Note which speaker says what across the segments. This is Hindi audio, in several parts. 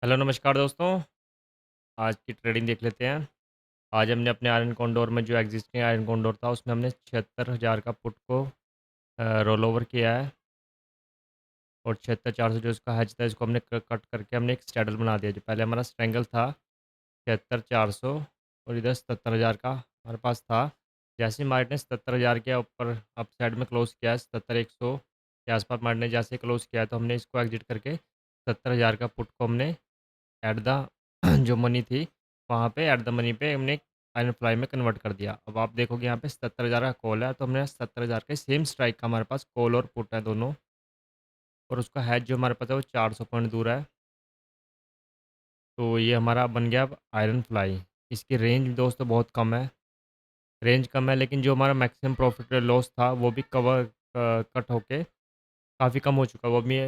Speaker 1: हेलो नमस्कार दोस्तों। आज की ट्रेडिंग देख लेते हैं। आज हमने अपने आयरन कोंडोर में जो एग्जिस्टिंग आयरन कोंडोर था उसमें हमने 76,000 का पुट को रोल ओवर किया है और 76,400 जो इसका हैच था इसको हमने कट करके हमने एक स्ट्रैडल बना दिया। जो पहले हमारा स्ट्रैंगल था 76,400 और इधर 77,000 का हमारे पास था। जैसे ही मार्केट ने 77,000 के ऊपर अप साइड में क्लोज़ किया, 77,100 के आसपास मार्केट ने जैसे क्लोज़ किया तो हमने इसको एग्जिट करके 70,000 का पुट को हमने एट द जो मनी थी, वहाँ पे एट द मनी पे हमने आयरन फ्लाई में कन्वर्ट कर दिया। अब आप देखोगे यहाँ पे 77,000 का कॉल है, तो हमने 77,000 के सेम स्ट्राइक का हमारे पास कॉल और पुट है दोनों और उसका हैच जो हमारे पास है वो 400 पॉइंट दूर है। तो ये हमारा बन गया अब आयरन फ्लाई। इसकी रेंज दोस्तों बहुत कम है, रेंज कम है लेकिन जो हमारा मैक्सिमम प्रॉफिट लॉस था वो भी कट होके काफ़ी कम हो चुका है। वो भी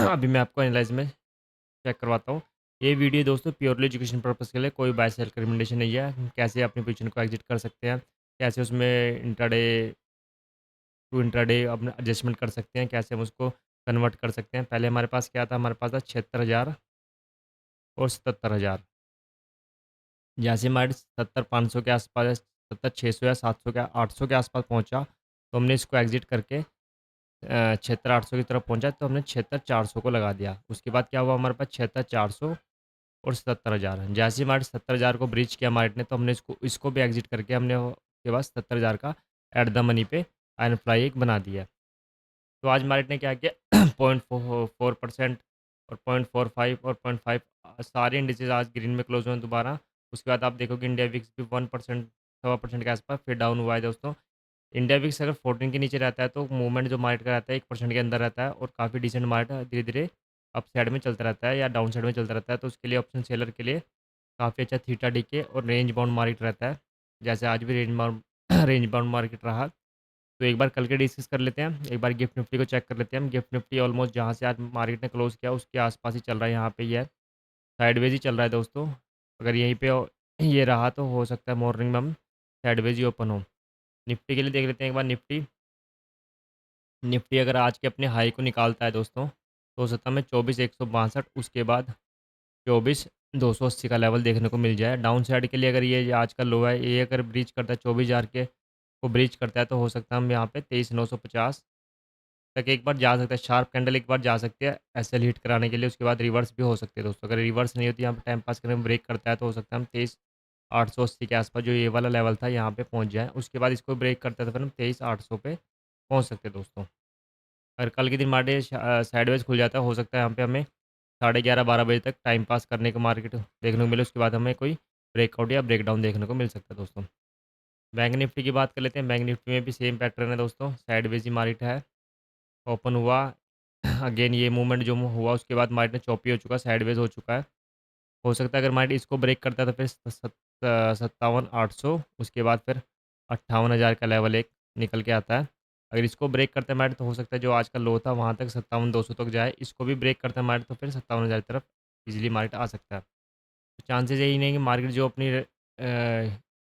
Speaker 1: अभी मैं आपको एनालाइज़ में चेक करवाता हूँ। ये वीडियो दोस्तों प्योरली एजुकेशन पर्पज़ के लिए कोई बाय सेल का रिकमेंडेशन नहीं है। कैसे अपनी पोजीशन को एग्ज़िट कर सकते हैं, कैसे उसमें इंट्राडे टू इंट्राडे अपना एडजस्टमेंट कर सकते हैं, कैसे हम उसको कन्वर्ट कर सकते हैं। पहले हमारे पास क्या था, हमारे पास था 76,000 और 77,000। जैसे हमारे 70,500 के आस-पास 70,600 या 700 के 800 के आस-पास पहुँचा, तो हमने इसको एग्ज़िट करके 76,800 की तरफ पहुँचा, तो हमने 76,400 को लगा दिया। उसके बाद क्या हुआ हमारे पास 76,400 और 77,000 जैसे ही हमारे 70,000 को ब्रीच किया मार्केट ने तो हमने इसको इसको भी एग्ज़िट करके हमने उसके बाद 70,000 का एट द मनी पे आयरन फ्लाई एक बना दिया। तो आज मार्केट ने क्या किया 0.4% और 0.45 और 0.5 सारे इंडिसेस आज ग्रीन में क्लोज़ हुए हैं दोबारा। उसके बाद आप देखोगे इंडिया विक्स भी 1% सवा परसेंट के आसपास फिर डाउन हुआ है दोस्तों। इंडिया विक्स अगर 14 के नीचे रहता है तो मूवमेंट जो मार्केट का रहता है 1% के अंदर रहता है और काफ़ी डिसेंट मार्केट धीरे-धीरे अप साइड में चलता रहता है या डाउन साइड में चलता रहता है। तो उसके लिए ऑप्शन सेलर के लिए काफ़ी अच्छा थीटा डीके और रेंज बाउंड मार्केट रहता है। जैसे आज भी रेंज बाउंड मार्केट रहा। तो एक बार कल के डिस्कस कर लेते हैं। एक बार गिफ्ट निफ्टी को चेक कर लेते हैं हम। गिफ्ट निफ्टी ऑलमोस्ट जहाँ से आज मार्केट ने क्लोज़ किया उसके आस-पास ही चल रहा है, यहाँ पे ही है। साइडवेज़ ही चल रहा है दोस्तों। अगर यहीं पे ये रहा तो हो सकता है मॉर्निंग में हम साइडवेज़ ही ओपन हो। निफ्टी के लिए देख लेते हैं एक बार निफ्टी। निफ्टी अगर आज के अपने हाई को निकालता है दोस्तों, तो हो सकता है हमें 24,162 उसके बाद 24,280 का लेवल देखने को मिल जाए। डाउन साइड के लिए अगर ये आज का लो है, ये अगर ब्रीच करता है 24,000 के को ब्रीच करता है तो हो सकता है हम यहाँ पे 23,950 तक एक बार जा सकता है। शार्प कैंडल एक बार जा सकती है एसएल हिट कराने के लिए, उसके बाद रिवर्स भी हो सकती है दोस्तों। अगर रिवर्स नहीं होती यहाँ पे टाइम पास करने में ब्रेक करता है तो हो सकता है हम 23,880 के आसपास जो ये वाला लेवल था यहाँ पे पहुँच जाए। उसके बाद इसको ब्रेक करता है तो फिर हम 23,800 पे पहुँच सकते हैं दोस्तों। अगर कल के दिन मार्केट साइडवेज़ खुल जाता है, हो सकता है यहाँ पे हमें साढ़े 11-12 बजे तक टाइम पास करने को मार्केट देखने को मिले, उसके बाद हमें कोई ब्रेकआउट या ब्रेकडाउन देखने को मिल सकता है दोस्तों। बैंक निफ्टी की बात कर लेते हैं। बैंक निफ्टी में भी सेम पैटर्न है दोस्तों, साइडवेज़ ही मार्केट है। ओपन हुआ अगेन ये मूवमेंट जो हुआ उसके बाद मार्केट में चॉपी हो चुका है, साइडवेज़ हो चुका है। हो सकता है अगर मार्केट इसको ब्रेक करता है तो फिर 57,800 उसके बाद फिर 58,000 का लेवल एक निकल के आता है। अगर इसको ब्रेक करते हैं मार्केट तो हो सकता है जो आज का लो था वहाँ तक 57,200 तक जाए। इसको भी ब्रेक करते हैं मार्केट तो फिर 57,000 की तरफ ईज़िली मार्केट आ सकता है। तो चांसेस यही नहीं कि मार्केट जो अपनी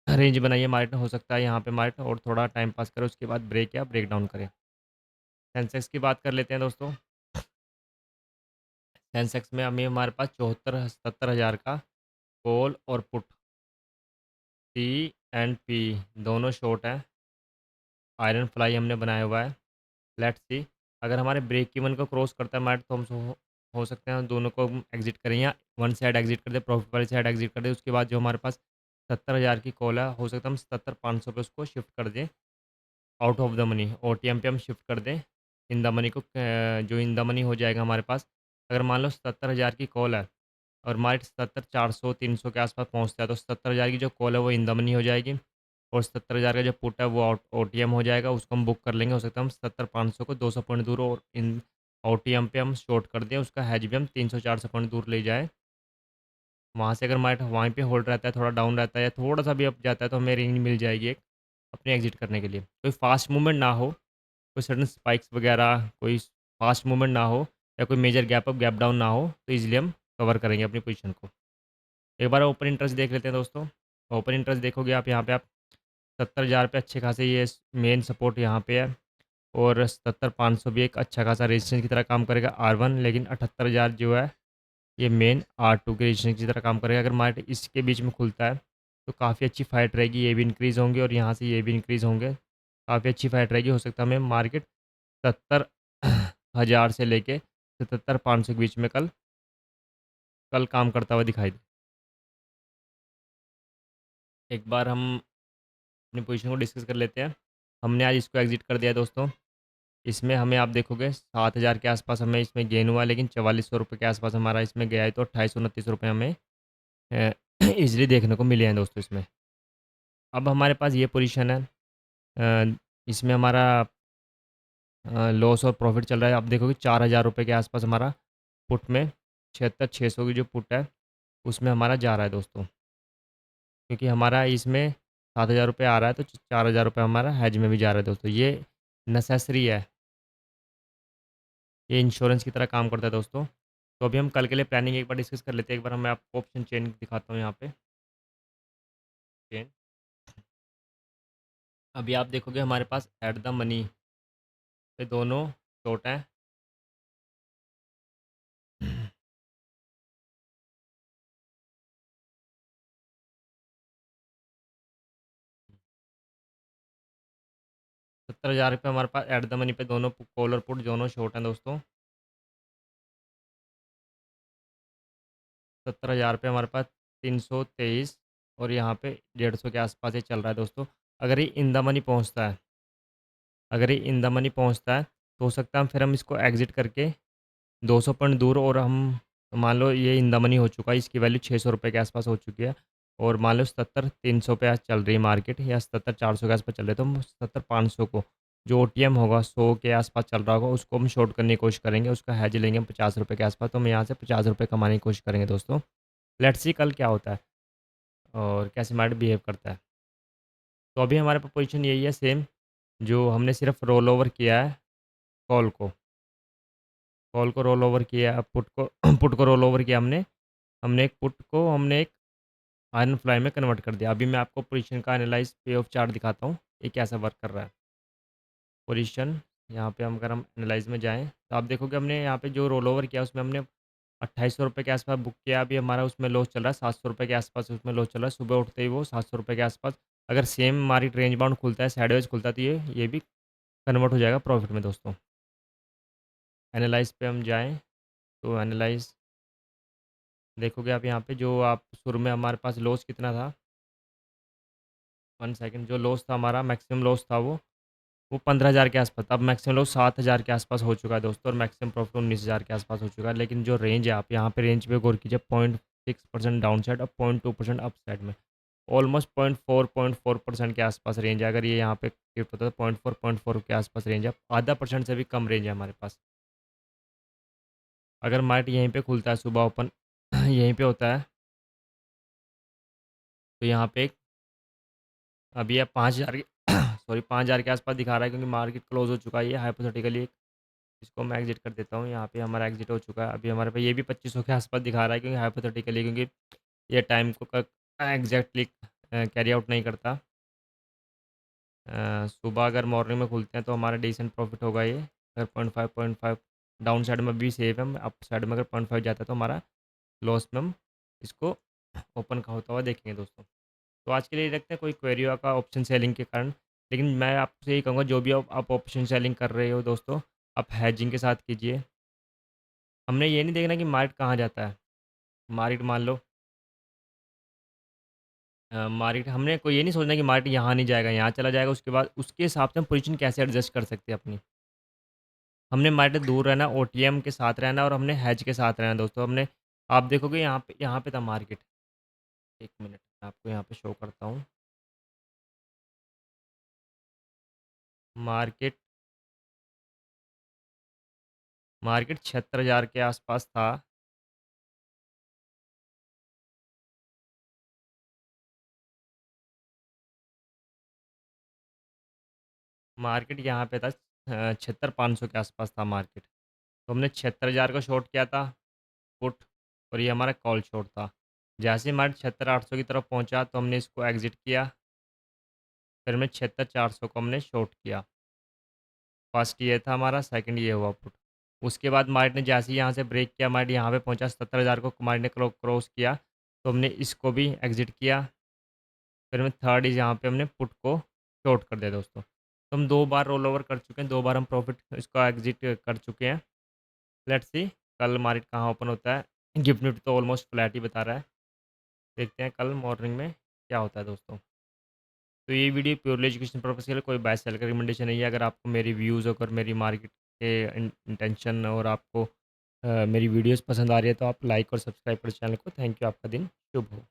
Speaker 1: रेंज बनाई है मार्केट ने, हो सकता है यहाँ पे मार्केट और थोड़ा टाइम पास करे उसके बाद ब्रेक या ब्रेकडाउन करे। सेंसेक्स की बात कर लेते हैं दोस्तों। सेंसेक्स में अभी हमारे पास 74-77 हज़ार का कॉल और पुट टी एंड पी दोनों शॉर्ट हैं। आयरन फ्लाई हमने बनाया हुआ है। लेट्स सी अगर हमारे ब्रेक इवन को क्रॉस करता है मार्केट तो हम हो सकते हैं दोनों को हम एग्जिट करें या वन साइड एग्जिट कर दे, प्रॉफिट वाली साइड एग्जिट कर दे। उसके बाद जो हमारे पास 70,000 की कॉल है, हो सकता है हम 77,500 पे उसको शिफ्ट कर दें out of the money. OTM पे हम शिफ्ट कर दें इन द मनी को, जो इन द मनी हो जाएगा हमारे पास। अगर मान लो 77,000 की कॉल है और मार्केट 77,400 300 के आसपास पहुँचता है तो 77,000 की जो कॉल है वो इन द मनी हो जाएगी और 77,000 का जो पुट है वो ओटीएम हो जाएगा, उसको हम बुक कर लेंगे। हो सकता है हम 70,500 को 200 पॉइंट दूर और इन ओटीएम पे हम शॉर्ट कर दें, उसका हैज भी हम 300-400 पॉइंट दूर ले जाएँ। वहाँ से अगर मार्केट वहीं पे होल्ड रहता है, थोड़ा डाउन रहता है या थोड़ा-सा भी अप जाता है तो हमें रेंज मिल जाएगी एक अपने एग्ज़िट करने के लिए। कोई फ़ास्ट मूवमेंट ना हो, कोई सडन स्पाइक्स वगैरह, कोई फ़ास्ट मूवमेंट ना हो या कोई major gap up, gap down ना हो, तो ईज़िली हम कवर करेंगे अपनी पोज़ीशन को। एक बार ओपन इंटरेस्ट देख लेते हैं दोस्तों। ओपन इंटरेस्ट देखोगे आप यहाँ पे आप 70,000 पे अच्छे खासे ये मेन सपोर्ट यहाँ पे है और 77,500 भी एक अच्छा खासा रेजिस्टेंस की तरह काम करेगा R1, लेकिन 78,000 जो है ये मेन R2 के रेजिस्टेंस की तरह काम करेगा। अगर मार्केट इसके बीच में खुलता है तो काफ़ी अच्छी फाइट रहेगी, ये भी इंक्रीज़ होंगे और यहाँ से ये भी इंक्रीज़ होंगे। काफ़ी अच्छी फाइट रहेगी, हो सकता है हमें मार्केट 70,000 से लेके 77,500 के बीच में कल कल काम करता हुआ दिखाई दे। एक बार हम अपनी पोजीशन को डिस्कस कर लेते हैं। हमने आज इसको एग्ज़िट कर दिया दोस्तों। इसमें हमें आप देखोगे 7,000 के आस-पास हमें इसमें गेन हुआ, लेकिन ₹4400 के आस-पास हमारा इसमें गया है, तो ₹2829 हमें अ, ईज़िली देखने को मिले हैं दोस्तों इसमें। अब हमारे पास ये पोजीशन है, इसमें हमारा लॉस और प्रॉफ़िट चल रहा है। आप देखोगे ₹4000 के आस-पास हमारा पुट में 76,600 की जो पुट है, उसमें हमारा जा रहा है दोस्तों। क्योंकि हमारा इसमें ₹7,000 आ रहा है, तो ₹4000 हमारा हेज में भी जा रहा है दोस्तों। ये नेसेसरी है, ये इंश्योरेंस की तरह काम करता है दोस्तों। तो अभी हम कल के लिए प्लानिंग एक बार डिस्कस कर लेते हैं। एक बार मैं आपको ऑप्शन चेन दिखाता हूँ यहाँ पे। चेन अभी आप देखोगे हमारे पास एट द मनी पे दोनों शॉर्ट हैं। 70,000 हमारे पास एट द मनी पे दोनों कॉल और पुट दोनों शॉर्ट हैं दोस्तों। 70,000 हमारे पास 323 और यहाँ पे 150 के आसपास ये चल रहा है दोस्तों। अगर ये इन द मनी पहुँचता है, अगर ये इन द मनी पहुँचता है, तो हो सकता है फिर हम इसको एग्ज़िट करके 200 पॉइंट दूर, और हम मान लो ये इन द मनी हो चुका है, इसकी वैल्यू ₹600 के आसपास हो चुकी है, और मान लो 77,300 पे आज चल रही है मार्केट, या 77,400 के आसपास चल रही है, तो हम 77,500 को जो ओटीएम होगा 100 के आसपास चल रहा होगा, उसको हम शॉर्ट करने की कोशिश करेंगे। उसका हैज लेंगे हम ₹50 के आसपास, तो हम यहाँ से ₹50 कमाने की कोशिश करेंगे दोस्तों। लेट्स सी कल क्या होता है और कैसे मार्केट बिहेव करता है। तो अभी हमारे पास पोजीशन यही है सेम, जो हमने सिर्फ रोल ओवर किया है कॉल को। कॉल को रोल ओवर किया, पुट को पुट को रोल ओवर किया हमने। हमने एक पुट को हमने एक आयरन फ्लाई में कन्वर्ट कर दिया। अभी मैं आपको पोजीशन का एनालाइज़ पे ऑफ चार्ट दिखाता हूँ, ये कैसा वर्क कर रहा है। पोजीशन यहाँ पे हम अगर हम एनालाइज़ में जाएँ, तो आप देखोगे हमने यहाँ पे जो रोल ओवर किया उसमें हमने ₹2800 के आसपास बुक किया। अभी हमारा उसमें लॉस चल रहा है ₹700 के आसपास, उसमें लॉस चल रहा है। सुबह उठते ही वो ₹700 के आसपास, अगर सेम हमारी रेंज बाउंड खुलता है, साइडवेज़ खुलता है, तो ये भी कन्वर्ट हो जाएगा प्रॉफिट में दोस्तों। एनालाइज़ पे हम जाएँ, तो एनालाइज़ देखोगे आप यहाँ पे, जो आप शुरू में हमारे पास लॉस कितना था, 1 सेकंड, जो लॉस था हमारा मैक्सिमम लॉस था वो 15,000 के आसपास था। अब मैक्सिमम लॉस 7,000 के आसपास हो चुका है दोस्तों, और मैक्सिमम प्रॉफिट 19,000 के आसपास हो चुका है। लेकिन जो रेंज है, आप यहाँ पे रेंज पे गौर कीजिए, 0.6% डाउन साइड और 0.2% अप साइड में। ऑलमोस्ट 0.4% के आसपास रेंज है। अगर ये यहाँ पे शिफ्ट होता है तो 0.4 के आसपास रेंज है। आधा परसेंट से भी कम रेंज है हमारे पास। अगर मार्केट यहीं पे खुलता है, सुबह ओपन यहीं पे होता है, तो यहाँ पे एक अभी ये 5,000 के सॉरी 5,000 के आसपास दिखा रहा है, क्योंकि मार्केट क्लोज़ हो चुका है। ये हाइपोथेटिकली इसको मैं एग्ज़िट कर देता हूँ। यहाँ पे हमारा एग्ज़िट हो चुका है। अभी हमारे पे ये भी 2500 के आसपास दिखा रहा है, क्योंकि हाइपोथेटिकली, क्योंकि ये टाइम को एग्जैक्टली कैरी आउट नहीं करता। सुबह अगर मॉर्निंग में खुलते हैं तो हमारा डिसेंट प्रॉफिट होगा ये। अगर 0.5 डाउन साइड में भी सेफ है, हम अप साइड में अगर 0.5 जाता है तो हमारा लॉस में हम इसको ओपन का होता हुआ देखेंगे दोस्तों। तो आज के लिए रखते हैं, कोई क्वेरी का ऑप्शन सेलिंग के कारण। लेकिन मैं आपसे यही कहूँगा, जो भी आप ऑप्शन सेलिंग कर रहे हो दोस्तों, आप हैजिंग के साथ कीजिए। हमने ये नहीं देखना कि मार्केट कहाँ जाता है। मार्केट मान लो मार्केट, हमने कोई ये नहीं सोचना कि मार्केट यहाँ नहीं जाएगा, यहाँ चला जाएगा, उसके बाद उसके हिसाब से हम पोजीशन कैसे एडजस्ट कर सकते हैं अपनी। हमने मार्केट दूर रहना, ओटीएम के साथ रहना, और हमने हैज के साथ रहना दोस्तों। हमने आप देखोगे यहाँ पे था मार्केट। 1 मिनट मैं आपको यहाँ पे शो करता हूँ। मार्केट मार्केट 76,000 के आसपास था। मार्केट यहाँ पे था 76,500 के आसपास था मार्केट। तो हमने 76,000 का शॉर्ट किया था पुट, और ये हमारा कॉल शॉर्ट था। जैसे ही मार्केट 76,800 की तरफ पहुँचा, तो हमने इसको एग्ज़िट किया। फिर हमने 76,400 को हमने शॉर्ट किया। फर्स्ट ये था हमारा, सेकंड ये हुआ पुट। उसके बाद मार्केट ने जैसे ही यहाँ से ब्रेक किया, मार्केट यहाँ पे पहुँचा 70,000 को मार्केट ने क्रॉस किया, तो हमने इसको भी एग्ज़िट किया। फिर हमें थर्ड इज़ यहाँ पे हमने पुट को शॉर्ट कर दिया दोस्तों। तो हम 2 बार रोल ओवर कर चुके हैं, 2 बार हम प्रॉफ़िट इसका एग्ज़िट कर चुके हैं। लेट्स सी कल मार्केट कहाँ ओपन होता है। गिफ्ट निफ्टी तो ऑलमोस्ट फ्लैट ही बता रहा है। देखते हैं कल मॉर्निंग में क्या होता है दोस्तों। तो ये वीडियो प्योरली एजुकेशन पर्पज़ के लिए, कोई बाय सेल का रिकमेंडेशन नहीं है। अगर आपको मेरी व्यूज़ और मेरी मार्केट के इंटेंशन और आपको मेरी वीडियोज़ पसंद आ रही है तो आप लाइक और सब्सक्राइब करें चैनल को। Thank you. आपका दिन शुभ हो।